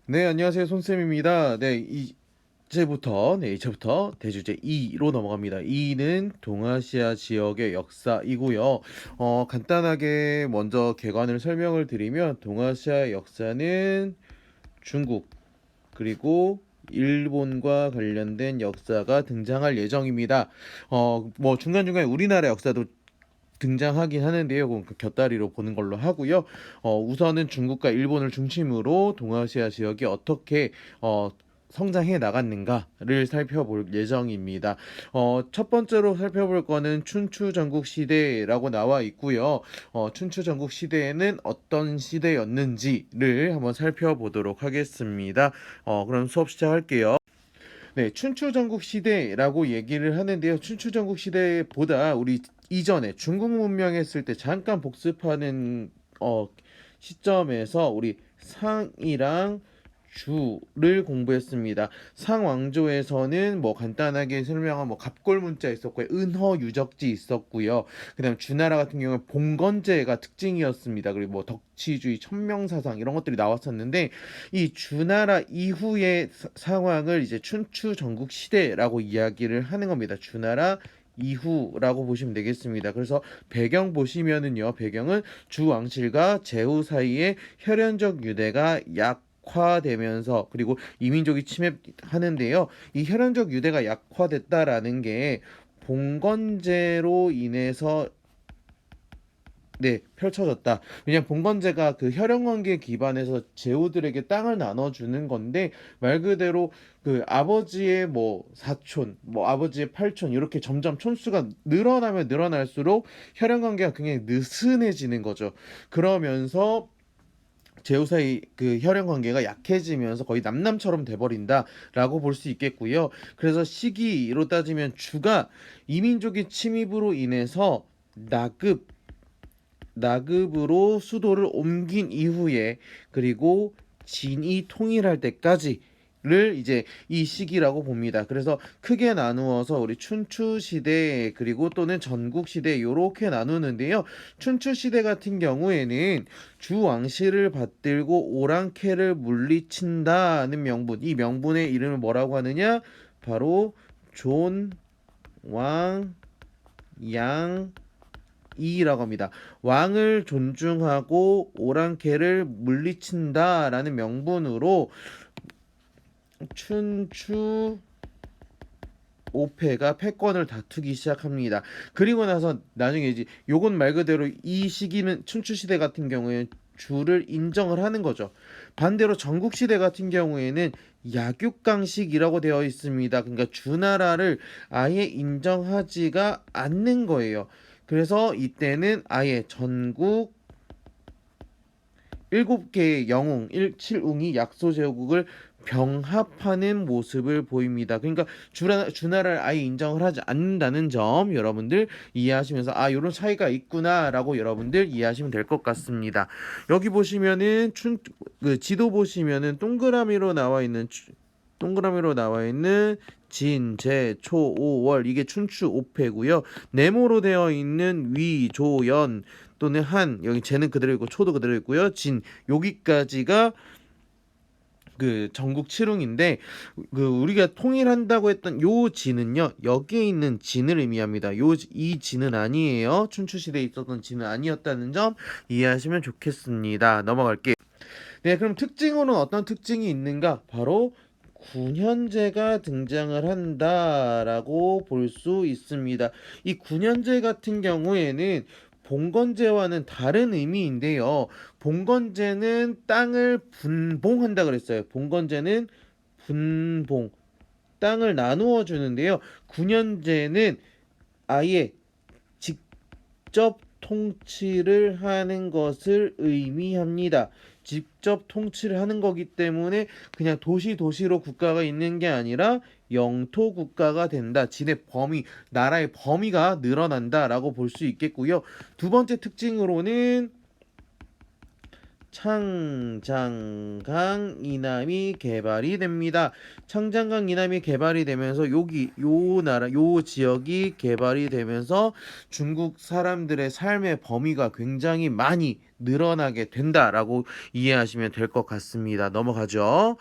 네, 안녕하세요. 손쌤입니다. 이제부터 대주제 2로 넘어갑니다. 2는 동아시아 지역의 역사이고요. 간단하게 먼저 개관을 설명을 드리면 동아시아 역사는 중국 그리고 일본과 관련된 역사가 등장할 예정입니다. 뭐 중간중간에 우리나라 역사도 등장하긴 하는데요. 그건 그 곁다리로 보는 걸로 하고요. 우선은 중국과 일본을 중심으로 동아시아 지역이 어떻게 성장해 나갔는가를 살펴볼 예정입니다. 첫 번째로 살펴볼 거는 춘추 전국 시대라고 나와 있고요. 춘추 전국 시대에는 어떤 시대였는지를 한번 살펴보도록 하겠습니다. 그럼 수업 시작할게요. 네, 춘추전국 시대라고 얘기를 하는데요. 춘추전국 시대보다 우리 이전에 중국 문명했을 때 잠깐 복습하는 시점에서 우리 상이랑 주를 공부했습니다. 상왕조에서는 뭐 간단하게 설명한 뭐 갑골문자 있었고요. 은허 유적지 있었고요. 그다음 주나라 같은 경우는 봉건제가 특징이었습니다. 그리고 뭐 덕치주의, 천명사상 이런 것들이 나왔었는데 이 주나라 이후의 상황을 이제 춘추 전국 시대라고 이야기를 하는 겁니다. 주나라 이후라고 보시면 되겠습니다. 그래서 배경 보시면은요. 배경은 주왕실과 제후 사이에 혈연적 유대가 약화되면서 그리고 이민족이 침입하는데요. 이 혈연적 유대가 약화됐다라는 게 봉건제로 인해서 펼쳐졌다. 왜냐면 봉건제가 그 혈연 관계 기반에서 제후들에게 땅을 나눠주는 건데 말 그대로 그 아버지의 뭐 사촌, 뭐 아버지의 팔촌 이렇게 점점 촌수가 늘어나면 늘어날수록 혈연 관계가 굉장히 느슨해지는 거죠. 그러면서 제후 사이 그 혈연 관계가 약해지면서 거의 남남처럼 돼버린다라고 볼 수 있겠고요. 그래서 시기로 따지면 주가 이민족의 침입으로 인해서 나급으로 수도를 옮긴 이후에 그리고 진이 통일할 때까지를 이제 이 시기라고 봅니다. 그래서 크게 나누어서 우리 춘추 시대 그리고 또는 전국 시대 요렇게 나누는데요. 춘추 시대 같은 경우에는 주왕실을 받들고 오랑캐를 물리친다는 명분. 이 명분의 이름을 뭐라고 하느냐? 바로 존, 왕, 양, 이라고 합니다. 왕을 존중하고 오랑캐를 물리친다라는 명분으로 춘추 오패가 패권을 다투기 시작합니다. 그리고 나서 나중에 이제 요건 말 그대로 이 시기는 춘추 시대 같은 경우에는 주를 인정을 하는 거죠. 반대로 전국 시대 같은 경우에는 약육강식이라고 되어 있습니다. 그러니까 주나라를 아예 인정하지가 않는 거예요. 그래서 이때는 아예 전국 7개의 영웅, 칠웅이 약소제국을 병합하는 모습을 보입니다. 그러니까 주나라를 아예 인정을 하지 않는다는 점 여러분들 이해하시면서 이런 차이가 있구나라고 여러분들 이해하시면 될 것 같습니다. 여기 보시면은 그 지도 보시면은 동그라미로 나와 있는 진, 제, 초, 오, 월 이게 춘추 오패고요. 네모로 되어 있는 위, 조, 연 또는 한 여기 제는 그대로 있고 초도 그대로 있고요. 진 여기까지가 그 전국 칠웅인데 그 우리가 통일한다고 했던 요 진은요 여기에 있는 진을 의미합니다. 이 진은 아니에요. 춘추 시대에 있었던 진은 아니었다는 점 이해하시면 좋겠습니다. 넘어갈게요. 네, 그럼 특징으로는 어떤 특징이 있는가? 바로 군현제가 등장을 한다라고 볼 수 있습니다. 이 군현제 같은 경우에는 봉건제와는 다른 의미인데요. 봉건제는 땅을 분봉한다 그랬어요. 봉건제는 분봉, 땅을 나누어 주는데요. 군현제는 아예 직접 통치를 하는 것을 의미합니다. 직접 통치를 하는 거기 때문에 그냥 도시로 국가가 있는 게 아니라 영토 국가가 된다. 나라의 범위가 늘어난다라고 볼 수 있겠고요. 두 번째 특징으로는 창장강 이남이 개발이 됩니다. 창장강 이남이 개발이 되면서 여기 요 지역이 개발이 되면서 중국 사람들의 삶의 범위가 굉장히 많이 늘어나게 된다라고 이해하시면 될 것 같습니다. 넘어가죠.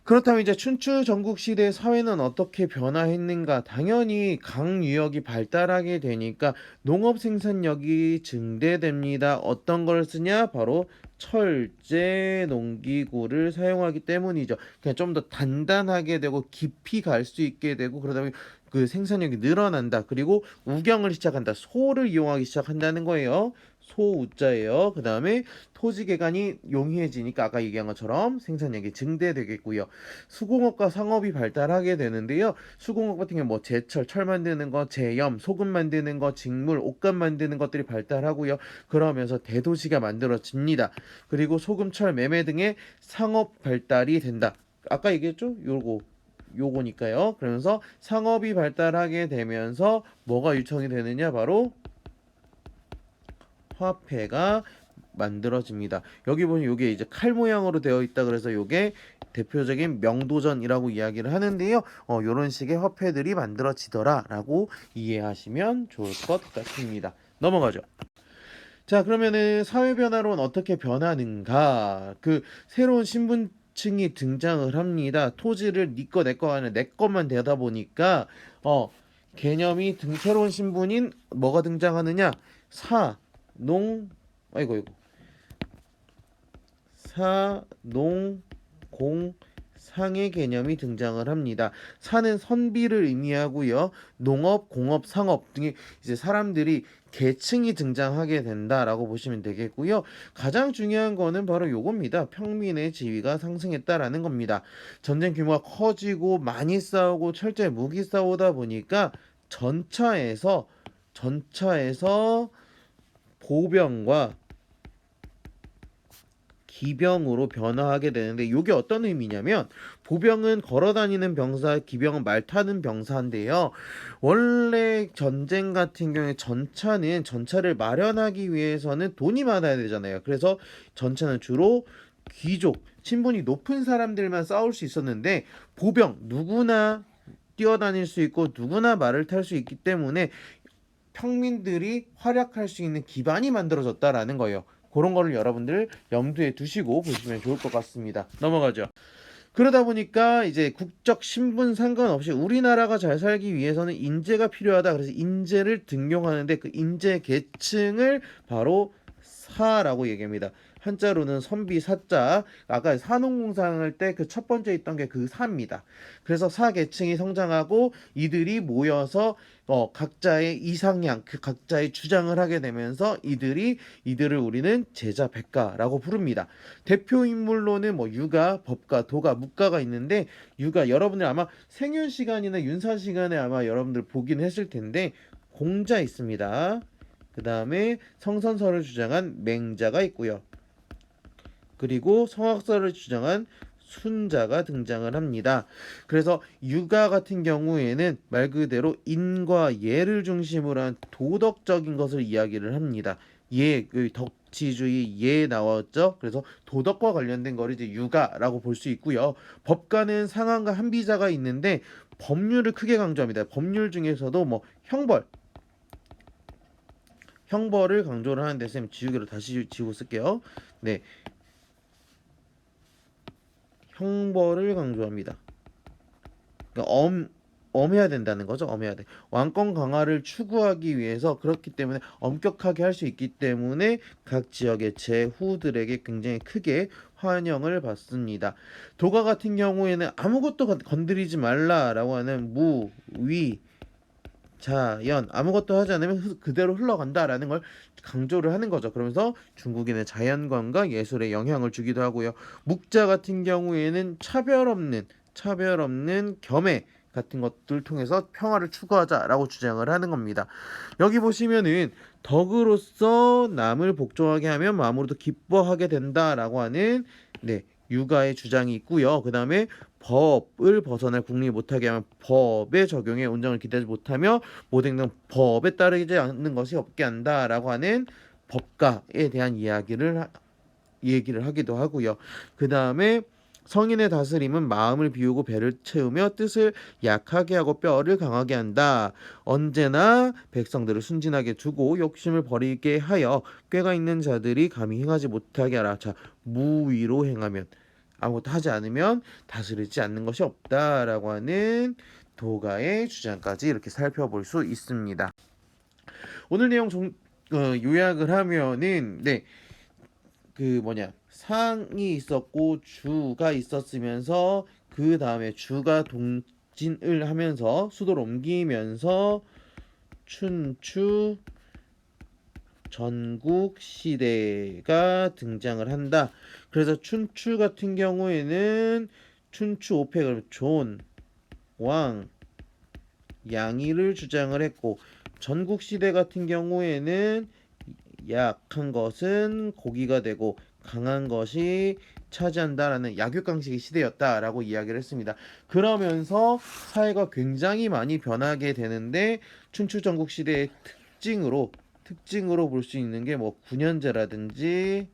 그렇다면 이제 춘추 전국시대 사회는 어떻게 변화했는가? 당연히 강유역이 발달하게 되니까 농업 생산력이 증대됩니다. 어떤 걸 쓰냐? 바로 철제 농기구를 사용하기 때문이죠. 그냥 좀 더 단단하게 되고 깊이 갈 수 있게 되고 그러다 보니 그 생산력이 늘어난다. 그리고 우경을 시작한다. 소를 이용하기 시작한다는 거예요. 소우자예요. 그 다음에 토지개간이 용이해지니까 아까 얘기한 것처럼 생산력이 증대되겠고요. 수공업과 상업이 발달하게 되는데요. 수공업 같은 경우 뭐 제철, 철 만드는 거, 제염, 소금 만드는 거, 직물, 옷감 만드는 것들이 발달하고요. 그러면서 대도시가 만들어집니다. 그리고 소금, 철, 매매 등의 상업 발달이 된다. 아까 얘기했죠? 요거니까요. 그러면서 상업이 발달하게 되면서 뭐가 유통이 되느냐? 바로 화폐가 만들어집니다. 여기 보면 요게 이제 칼 모양으로 되어 있다 그래서 요게 대표적인 명도전이라고 이야기를 하는데요. 요런 식의 화폐들이 만들어지더라라고 이해하시면 좋을 것 같습니다. 넘어가죠. 자, 그러면은 사회 변화로는 어떻게 변하는가? 그 새로운 신분층이 등장을 합니다. 토지를 네 거 내 거 아니라 내 것만 되다 보니까 새로운 신분인 뭐가 등장하느냐? 사, 농, 아이고 사, 농, 공, 상의 개념이 등장을 합니다. 사는 선비를 의미하고요. 농업, 공업, 상업 등의 이제 사람들이 계층이 등장하게 된다라고 보시면 되겠고요. 가장 중요한 거는 바로 요겁니다. 평민의 지위가 상승했다라는 겁니다. 전쟁 규모가 커지고 많이 싸우고 철저히 무기 싸우다 보니까 전차에서 보병과 기병으로 변화하게 되는데 이게 어떤 의미냐면 보병은 걸어다니는 병사, 기병은 말 타는 병사인데요. 원래 전쟁 같은 경우에 전차를 마련하기 위해서는 돈이 많아야 되잖아요. 그래서 전차는 주로 귀족, 신분이 높은 사람들만 싸울 수 있었는데 보병 누구나 뛰어다닐 수 있고 누구나 말을 탈 수 있기 때문에 평민들이 활약할 수 있는 기반이 만들어졌다라는 거예요. 그런 거를 여러분들 염두에 두시고 보시면 좋을 것 같습니다. 넘어가죠. 그러다 보니까 이제 국적 신분 상관없이 우리나라가 잘 살기 위해서는 인재가 필요하다. 그래서 인재를 등용하는데 그 인재 계층을 바로 사라고 얘기합니다. 한자로는 선비 사자. 아까 산업공상 할 때 그 첫 번째 있던 게 그 사입니다. 그래서 사 계층이 성장하고 이들이 모여서 각자의 이상향, 그 각자의 주장을 하게 되면서 이들을 우리는 제자백가라고 부릅니다. 대표 인물로는 뭐 유가, 법가, 도가, 묵가가 있는데 유가 여러분들 아마 생윤 시간이나 윤사 시간에 아마 여러분들 보긴 했을 텐데 공자 있습니다. 그 다음에 성선설을 주장한 맹자가 있고요. 그리고 성악설을 주장한 순자가 등장을 합니다. 그래서 유가 같은 경우에는 말 그대로 인과 예를 중심으로 한 도덕적인 것을 이야기를 합니다. 그 덕지주의 예 나왔죠. 그래서 도덕과 관련된 거를 이제 유가라고 볼 수 있고요. 법가는 상한과 한비자가 있는데 법률을 크게 강조합니다. 법률 중에서도 뭐 형벌을 강조를 하는데 쌤 지우개로 다시 지우고 쓸게요. 네, 형벌을 강조합니다. 그러니까 엄해야 된다는 거죠. 엄해야 돼. 왕권 강화를 추구하기 위해서 그렇기 때문에 엄격하게 할 수 있기 때문에 각 지역의 제후들에게 굉장히 크게 환영을 받습니다. 도가 같은 경우에는 아무것도 건드리지 말라라고 하는 무, 위, 자연 아무것도 하지 않으면 그대로 흘러간다라는 걸 강조를 하는 거죠. 그러면서 중국인의 자연관과 예술에 영향을 주기도 하고요. 묵자 같은 경우에는 차별 없는 겸해 같은 것들 통해서 평화를 추구하자라고 주장을 하는 겁니다. 여기 보시면은 덕으로서 남을 복종하게 하면 마음으로도 기뻐하게 된다라고 하는 유가의 주장이 있고요. 그 다음에 법을 벗어날 국립이 못하게 하면 법의 적용에 온정을 기대하지 못하며 모든 등 법에 따르지 않는 것이 없게 한다라고 하는 법가에 대한 이야기를 얘기를 하기도 하고요. 그 다음에 성인의 다스림은 마음을 비우고 배를 채우며 뜻을 약하게 하고 뼈를 강하게 한다. 언제나 백성들을 순진하게 두고 욕심을 버리게 하여 꾀가 있는 자들이 감히 행하지 못하게 하라. 자, 무위로 행하면 아무것도 하지 않으면 다스리지 않는 것이 없다라고 하는 도가의 주장까지 이렇게 살펴볼 수 있습니다. 오늘 내용 요약을 하면은 상이 있었고 주가 있었으면서 그 다음에 주가 동진을 하면서 수도를 옮기면서 춘추 전국 시대가 등장을 한다. 그래서 춘추 같은 경우에는 춘추 5패 존, 왕, 양의를 주장을 했고, 전국 시대 같은 경우에는 약한 것은 고기가 되고 강한 것이 차지한다라는 약육강식의 시대였다라고 이야기를 했습니다. 그러면서 사회가 굉장히 많이 변하게 되는데 춘추 전국 시대의 특징으로 볼 수 있는 게 뭐 군현제라든지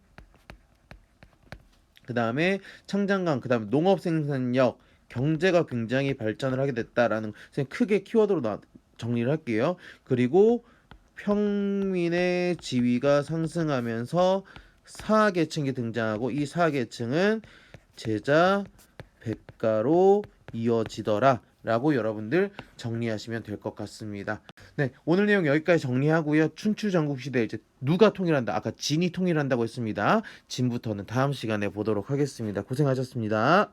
그 다음에 창장강, 그 다음에 농업 생산력, 경제가 굉장히 발전을 하게 됐다라는 크게 키워드로 정리를 할게요. 그리고 평민의 지위가 상승하면서 사계층이 등장하고 이 사계층은 제자, 백가로 이어지더라 라고 여러분들 정리하시면 될 것 같습니다. 네, 오늘 내용 여기까지 정리하고요. 춘추 전국시대 이제 누가 통일한다? 아까 진이 통일한다고 했습니다. 진부터는 다음 시간에 보도록 하겠습니다. 고생하셨습니다.